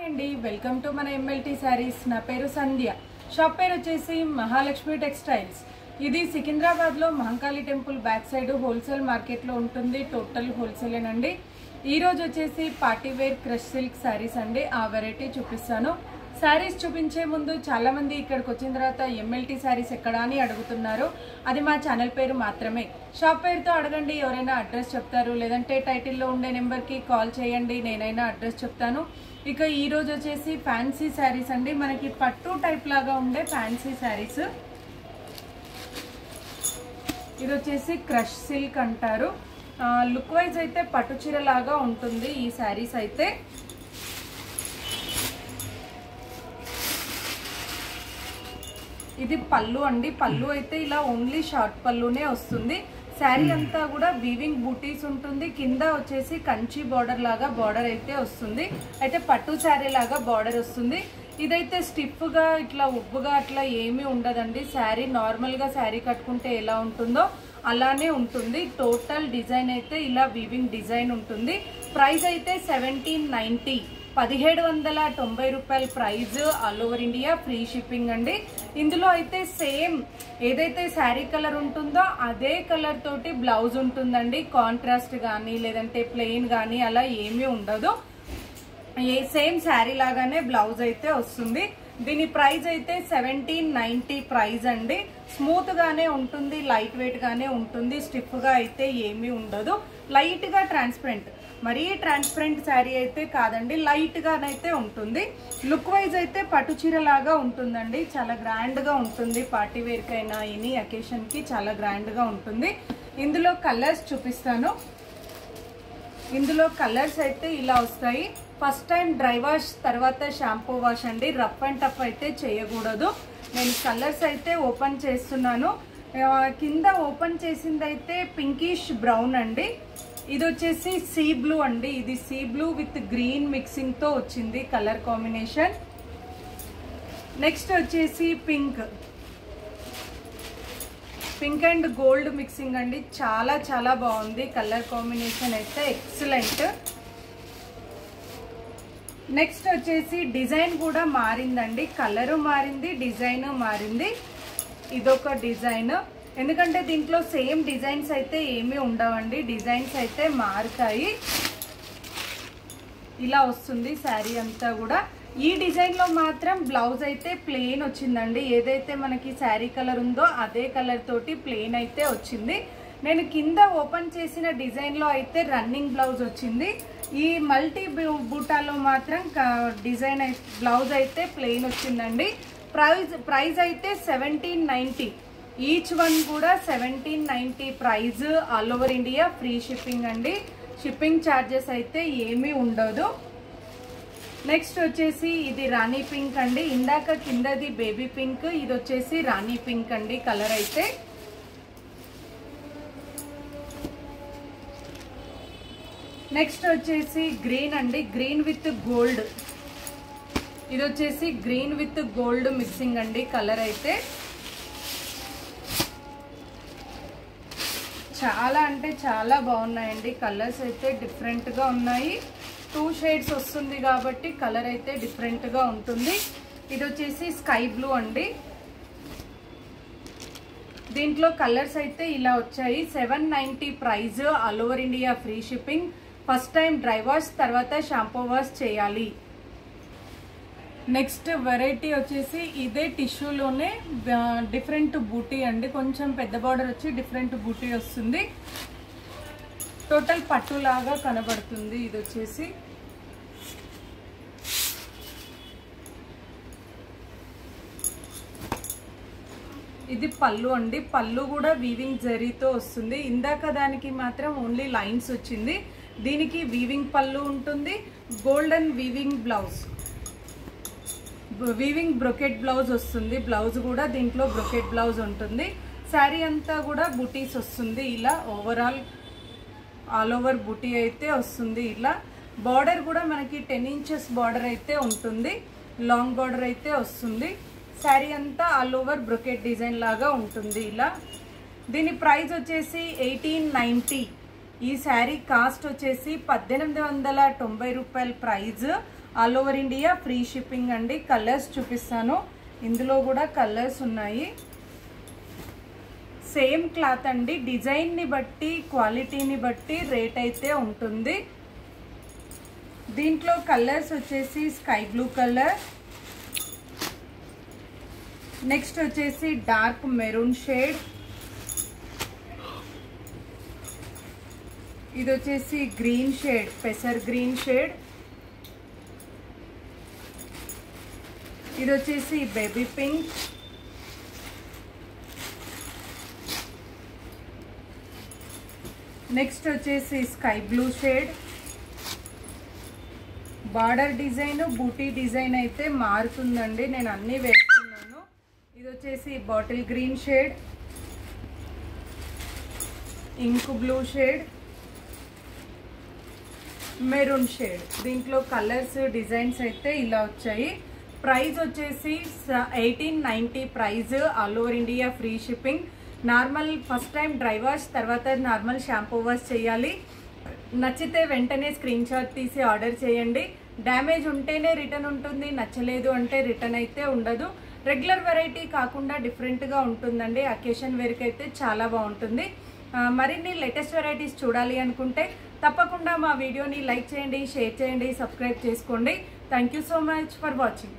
అండి welcome to మన MLT saris. నా పేరు సంధ్య. షాప్ పేరు వచ్చేసి మహాలక్ష్మి టెక్స్టైల్స్. ఇది సికింద్రాబాద్ లో Mahankali temple back side wholesale market లో ఉంటుంది. టోటల్ హోల్సేలేనండి. ఈ రోజు వచ్చేసి party wear crush silk sarees అండి. ఆ వెరైటీ చూపిస్తాను. సారీస్ చూపించే ముందు చాలా మంది ఇక్కడికి వచ్చిన తర్వాత ఎంఎల్టీ సారీస్ ఎక్కడా అని అడుగుతున్నారు. అది మా ఛానల్ పేరు మాత్రమే. షాప్ పేరుతో అడగండి, ఎవరైనా అడ్రస్ చెప్తారు. లేదంటే టైటిల్లో ఉండే నెంబర్కి కాల్ చేయండి, నేనైనా అడ్రస్ చెప్తాను. ఇక ఈ రోజు వచ్చేసి ఫ్యాన్సీ శారీస్ అండి. మనకి పట్టు టైప్ లాగా ఉండే ఫ్యాన్సీ శారీస్. ఇది వచ్చేసి క్రష్ సిల్క్ అంటారు. లుక్ వైజ్ అయితే పట్టు చీర లాగా ఉంటుంది ఈ శారీస్ అయితే. ఇది పళ్ళు అండి. పళ్ళు అయితే ఇలా ఓన్లీ షార్ట్ పళ్ళునే వస్తుంది. శారీ అంతా కూడా వీవింగ్ బూటీస్ ఉంటుంది. కింద వచ్చేసి కంచి బార్డర్ లాగా బార్డర్ అయితే వస్తుంది. అయితే పట్టు శారీ లాగా బార్డర్ వస్తుంది. ఇదైతే స్టిఫ్ గా ఇట్లా ఉబ్బుగా అట్లా ఏమీ ఉండదండి. శారీ నార్మల్ గా శారీ కట్టుకుంటే ఎలా ఉంటుందో అలానే ఉంటుంది. టోటల్ డిజైన్ అయితే ఇలా వీవింగ్ డిజైన్ ఉంటుంది. ప్రైస్ అయితే 1790, 1790 రూపాయల price. All over India free shipping అండి. ఇందులో అయితే సేమ్ ఏదైతే శారీ కలర్ ఉంటుందో అదే కలర్ తోటి బ్లౌజ్ ఉంటుందండి. కాంట్రాస్ట్ కానీ లేదంటే ప్లెయిన్ కానీ అలా ఏమీ ఉండదు. సేమ్ శారీ లాగానే బ్లౌజ్ అయితే వస్తుంది. దీని ప్రైస్ అయితే 1790 ప్రైస్ అండి. స్మూత్ గానే ఉంటుంది, లైట్ వెయిట్ గానే ఉంటుంది. స్టిఫ్ గా అయితే ఏమీ ఉండదు. లైట్ గా ట్రాన్స్పరెంట్, మరీ ట్రాన్స్పరెంట్ శారీ అయితే కాదండి, లైట్ గానైతే ఉంటుంది. లుక్ వైజ్ అయితే పట్టు చీర లాగా ఉంటుందండి. చాలా గ్రాండ్ గా ఉంటుంది. పార్టీ వేర్ కైనా ఎనీ అకేషన్ కి చాలా గ్రాండ్ గా ఉంటుంది. ఇందులో కలర్స్ చూపిస్తాను. ఇందులో కలర్స్ అయితే ఇలా వస్తాయి. ఫస్ట్ టైం డ్రై వాష్ తర్వాత షాంపూ వాష్ అండి. రఫ్ అండ్ టఫ్ అయితే చేయకూడదు. నేను కలర్స్ అయితే ఓపెన్ చేస్తున్నాను. కింద ఓపెన్ చేసింది అయితే పింకిష్ బ్రౌన్ అండి. ఇది వచ్చేసి సీ బ్లూ అండి. ఇది sea blue with green mixing తో వచ్చింది కలర్ కాంబినేషన్. నెక్స్ట్ వచ్చేసి పింక్ అండ్ గోల్డ్ మిక్సింగ్ అండి. చాలా చాలా బాగుంది కలర్ కాంబినేషన్ అయితే, ఎక్సలెంట్. నెక్స్ట్ వచ్చేసి డిజైన్ కూడా మారిందండి. కలరు మారింది, డిజైన్ మారింది. ఇదొక డిజైన్. ఎందుకంటే దీంట్లో సేమ్ డిజైన్స్ అయితే ఏమీ ఉండవండి. డిజైన్స్ అయితే మారుతాయి. ఇలా వస్తుంది శారీ అంతా కూడా. ఈ డిజైన్ లో మాత్రం బ్లౌజ్ అయితే ప్లెయిన్ వచ్చిందండి. ఏదైతే మనకి శారీ కలర్ ఉందో అదే కలర్ తోటి ప్లెయిన్ అయితే వచ్చింది. నేను కింద ఓపెన్ చేసిన డిజైన్ లో అయితే రన్నింగ్ బ్లౌజ్ వచ్చింది. ఈ మల్టీ బూటాలో మాత్రం డిజైన్ బ్లౌజ్ అయితే ప్లెయిన్ వచ్చిందండి. ప్రైస్ అయితే 1790. ఈచ్ వన్ కూడా 1790 price. All over India free shipping అండి. షిప్పింగ్ ఛార్జెస్ అయితే ఏమీ ఉండదు. నెక్స్ట్ వచ్చేసి ఇది రాణి పింక్ అండి. ఇందాక కిందది బేబీ పింక్, ఇది వచ్చేసి రాణి పింక్ అండి కలర్ అయితే. నెక్స్ట్ వచ్చేసి గ్రీన్ అండి. Green with gold. ఇది వచ్చేసి గ్రీన్ విత్ గోల్డ్ మిక్సింగ్ అండి కలర్ అయితే. చాలా అంటే చాలా బాగున్నాయండి. కలర్స్ అయితే డిఫరెంట్ గా ఉన్నాయి. 2 షేడ్స్ వస్తుంది కాబట్టి కలర్ అయితే డిఫరెంట్ గా ఉంటుంది. ఇది వచ్చేసి స్కై బ్లూ అండి. దీంట్లో కలర్స్ అయితే ఇలా వచ్చాయి. 790 price. All over India free shipping. First time dry wash తర్వాత షాంపూ వాష్ చేయాలి. నెక్స్ట్ వెరైటీ వచ్చేసి ఇదే టిష్యూలోనే డిఫరెంట్ బూటీ అండి. కొంచెం పెద్ద బార్డర్ వచ్చి డిఫరెంట్ బూటీ వస్తుంది. టోటల్ పట్టులాగా కనబడుతుంది. ఇది వచ్చేసి ఇది పళ్ళు అండి. పళ్ళు కూడా వీవింగ్ జరీతో వస్తుంది. ఇందాక దానికి మాత్రం ఓన్లీ లైన్స్ వచ్చింది. దీనికి వీవింగ్ పళ్ళు ఉంటుంది. Golden weaving blouse, weaving brocade blouse వస్తుంది. బ్లౌజ్ కూడా దీంట్లో బ్రొకెట్ బ్లౌజ్ ఉంటుంది. శారీ అంతా కూడా బూటీస్ వస్తుంది. ఇలా ఓవరాల్ ఆల్ ఓవర్ బూటీ అయితే వస్తుంది. ఇలా బార్డర్ కూడా మనకి 10 ఇంచెస్ బార్డర్ అయితే ఉంటుంది. లాంగ్ బార్డర్ అయితే వస్తుంది. శారీ అంతా ఆల్ ఓవర్ బ్రొకెట్ డిజైన్ లాగా ఉంటుంది ఇలా. దీని ప్రైస్ వచ్చేసి 1890. ఈ శారీ కాస్ట్ వచ్చేసి 1890 రూపాయల price. All over India free shipping అండి. కలర్స్ చూపిస్తాను, ఇందులో కూడా కలర్స్ ఉన్నాయి. సేమ్ క్లాత్ అండి, డిజైన్ని బట్టి క్వాలిటీని బట్టి రేట్ అయితే ఉంటుంది. దీంట్లో కలర్స్ వచ్చేసి స్కై బ్లూ కలర్, నెక్స్ట్ వచ్చేసి డార్క్ మెరూన్ షేడ్, ఇది వచ్చేసి గ్రీన్ షేడ్, పెసర్ గ్రీన్ షేడ్, ఇది వచ్చేసి బేబీ పింక్, నెక్స్ట్ వచ్చేసి sky blue shade. Border design బూటీ డిజైన్ అయితే మారుతుందండి, నేను అన్నీ వేస్తున్నాను. ఇది వచ్చేసి bottle green shade, ink blue shade, maroon shade. దీంట్లో కలర్స్ డిజైన్స్ అయితే ఇలా వచ్చాయి. ప్రైస్ వచ్చేసి 1890 price, all over India free shipping. Normal first time dry wash, తర్వాత నార్మల్ షాంపూ వాష్ చేయాలి. నచ్చితే వెంటనే స్క్రీన్ షాట్ తీసి ఆర్డర్ చేయండి. డ్యామేజ్ ఉంటేనే రిటర్న్ ఉంటుంది, నచ్చలేదు అంటే రిటర్న్ అయితే ఉండదు. రెగ్యులర్ వెరైటీ కాకుండా డిఫరెంట్గా ఉంటుందండి. అకేషన్ వేర్కి అయితే చాలా బాగుంటుంది. మరిన్ని లేటెస్ట్ వెరైటీస్ చూడాలి అనుకుంటే తప్పకుండా మా వీడియోని లైక్ చేయండి, షేర్ చేయండి, సబ్స్క్రైబ్ చేసుకోండి. Thank you so much for watching.